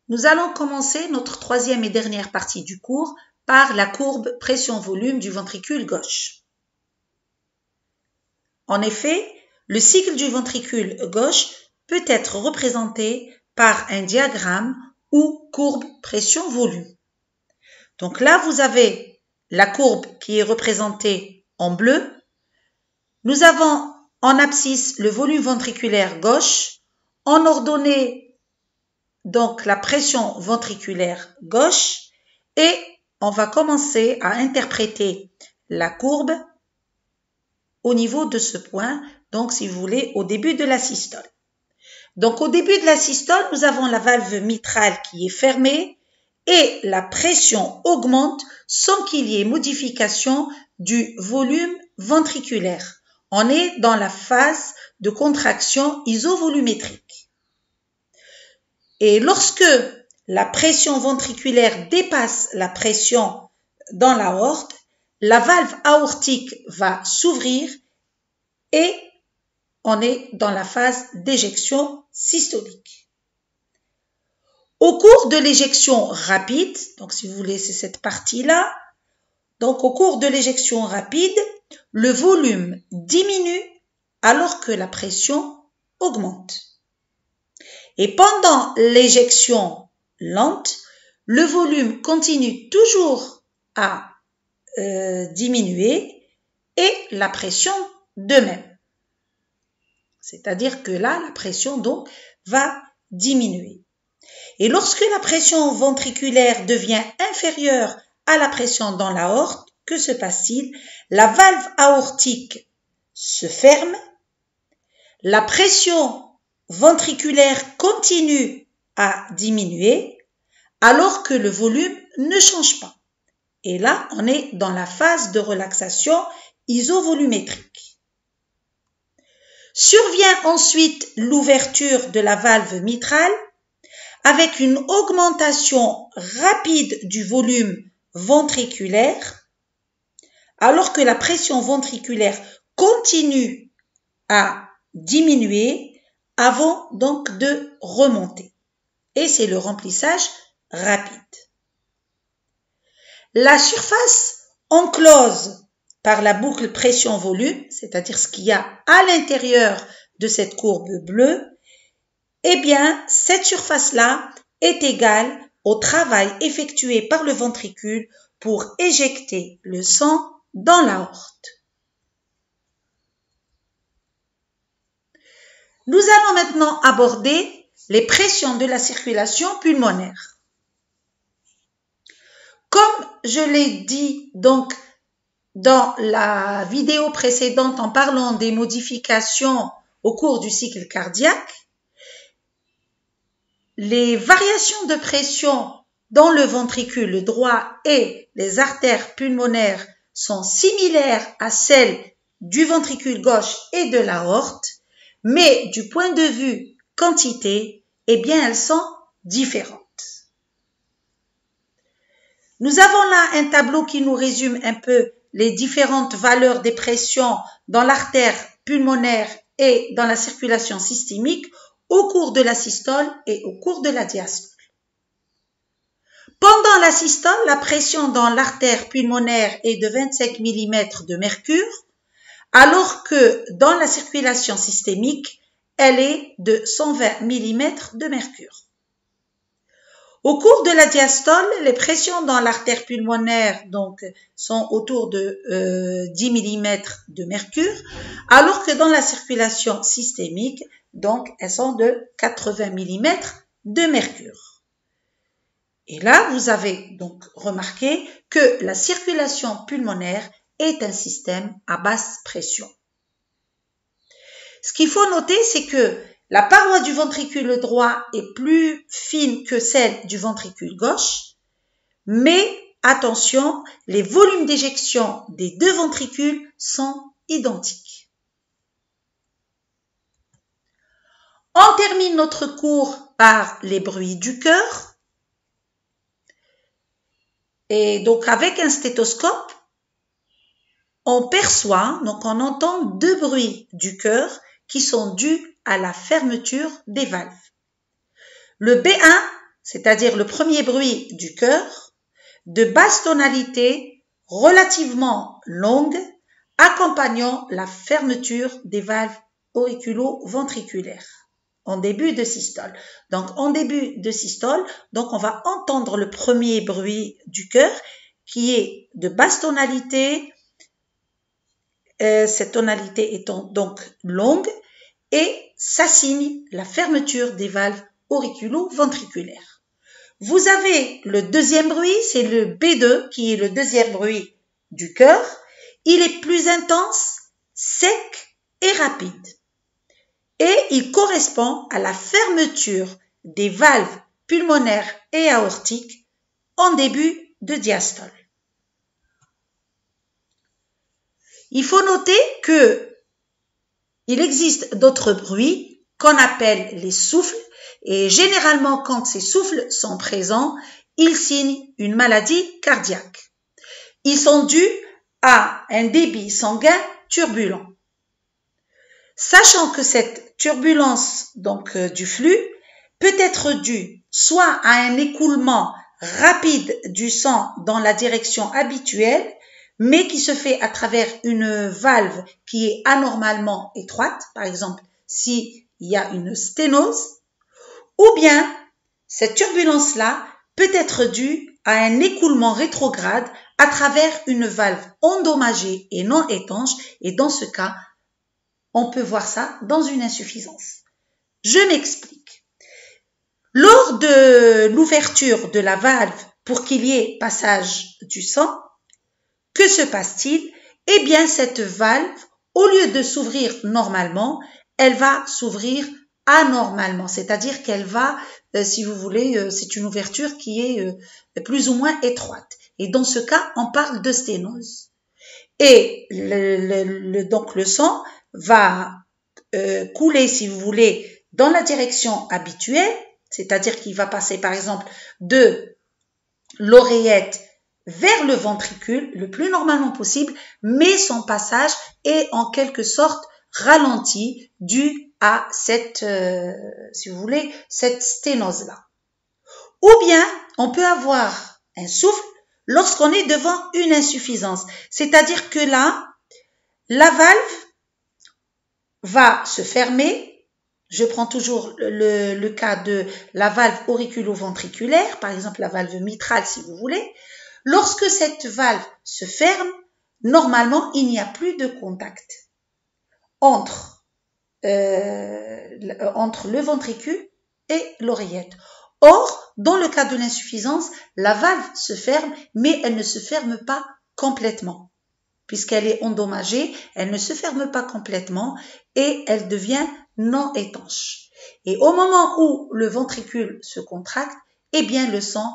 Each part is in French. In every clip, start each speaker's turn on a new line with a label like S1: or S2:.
S1: nous allons commencer notre troisième et dernière partie du cours par la courbe pression-volume du ventricule gauche. En effet, le cycle du ventricule gauche peut être représenté par un diagramme ou courbe pression-volume. Donc là, vous avez la courbe qui est représentée en bleu. Nous avons en abscisse le volume ventriculaire gauche, en ordonnée donc la pression ventriculaire gauche, et on va commencer à interpréter la courbe au niveau de ce point, donc si vous voulez au début de la systole. Donc au début de la systole, nous avons la valve mitrale qui est fermée et la pression augmente sans qu'il y ait modification du volume ventriculaire. On est dans la phase de contraction isovolumétrique. Et lorsque la pression ventriculaire dépasse la pression dans l'aorte, la valve aortique va s'ouvrir et on est dans la phase d'éjection systolique. Au cours de l'éjection rapide, donc si vous voulez c'est cette partie-là, donc au cours de l'éjection rapide, le volume diminue alors que la pression augmente. Et pendant l'éjection lente, le volume continue toujours à diminuer et la pression de même. C'est-à-dire que là, la pression donc va diminuer. Et lorsque la pression ventriculaire devient inférieure à la pression dans l'aorte, que se passe-t-il? La valve aortique se ferme, la pression ventriculaire continue à diminuer alors que le volume ne change pas. Et là, on est dans la phase de relaxation isovolumétrique. Survient ensuite l'ouverture de la valve mitrale avec une augmentation rapide du volume ventriculaire alors que la pression ventriculaire continue à diminuer avant donc de remonter. Et c'est le remplissage rapide. La surface enclose par la boucle pression-volume, c'est-à-dire ce qu'il y a à l'intérieur de cette courbe bleue, eh bien, cette surface-là est égale au travail effectué par le ventricule pour éjecter le sang dans l'aorte. Nous allons maintenant aborder les pressions de la circulation pulmonaire. Comme je l'ai dit donc dans la vidéo précédente en parlant des modifications au cours du cycle cardiaque, les variations de pression dans le ventricule droit et les artères pulmonaires sont similaires à celles du ventricule gauche et de l'aorte, mais du point de vue quantité, eh bien elles sont différentes. Nous avons là un tableau qui nous résume un peu les différentes valeurs des pressions dans l'artère pulmonaire et dans la circulation systémique au cours de la systole et au cours de la diastole. Pendant la systole, la pression dans l'artère pulmonaire est de 25 mm de mercure, alors que dans la circulation systémique, elle est de 120 mm de mercure. Au cours de la diastole, les pressions dans l'artère pulmonaire donc, sont autour de 10 mm de mercure, alors que dans la circulation systémique, donc, elles sont de 80 mm de mercure. Et là, vous avez donc remarqué que la circulation pulmonaire est un système à basse pression. Ce qu'il faut noter, c'est que la paroi du ventricule droit est plus fine que celle du ventricule gauche, mais attention, les volumes d'éjection des deux ventricules sont identiques. On termine notre cours par les bruits du cœur. Et donc avec un stéthoscope, on perçoit, donc on entend deux bruits du cœur qui sont dus à la fermeture des valves. Le B1, c'est-à-dire le premier bruit du cœur, de basse tonalité relativement longue, accompagnant la fermeture des valves auriculo-ventriculaires en début de systole. Donc, en début de systole, donc on va entendre le premier bruit du cœur qui est de basse tonalité, cette tonalité étant donc longue, et ça signe la fermeture des valves auriculo-ventriculaires. Vous avez le deuxième bruit, c'est le B2, qui est le deuxième bruit du cœur. Il est plus intense, sec et rapide. Et il correspond à la fermeture des valves pulmonaires et aortiques en début de diastole. Il faut noter que il existe d'autres bruits qu'on appelle les souffles, et généralement quand ces souffles sont présents, ils signent une maladie cardiaque. Ils sont dus à un débit sanguin turbulent. Sachant que cette turbulence du flux peut être due soit à un écoulement rapide du sang dans la direction habituelle, mais qui se fait à travers une valve qui est anormalement étroite, par exemple s'il y a une sténose, ou bien cette turbulence-là peut être due à un écoulement rétrograde à travers une valve endommagée et non étanche, et dans ce cas, on peut voir ça dans une insuffisance. Je m'explique. Lors de l'ouverture de la valve pour qu'il y ait passage du sang, que se passe-t-il? Eh bien, cette valve, au lieu de s'ouvrir normalement, elle va s'ouvrir anormalement, c'est-à-dire qu'elle va, si vous voulez, c'est une ouverture qui est plus ou moins étroite. Et dans ce cas, on parle de sténose. Et donc le sang va couler, si vous voulez, dans la direction habituelle, c'est-à-dire qu'il va passer, par exemple, de l'oreillette vers le ventricule le plus normalement possible, mais son passage est en quelque sorte ralenti dû à cette, si vous voulez, cette sténose-là. Ou bien, on peut avoir un souffle lorsqu'on est devant une insuffisance, c'est-à-dire que là, la valve va se fermer. Je prends toujours le cas de la valve auriculo-ventriculaire, par exemple la valve mitrale si vous voulez. Lorsque cette valve se ferme, normalement, il n'y a plus de contact entre le ventricule et l'oreillette. Or, dans le cas de l'insuffisance, la valve se ferme, mais elle ne se ferme pas complètement. Puisqu'elle est endommagée, elle ne se ferme pas complètement et elle devient non étanche. Et au moment où le ventricule se contracte, eh bien le sang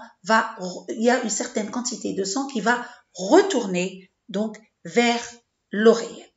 S1: il y a une certaine quantité de sang qui va retourner donc vers l'oreillette.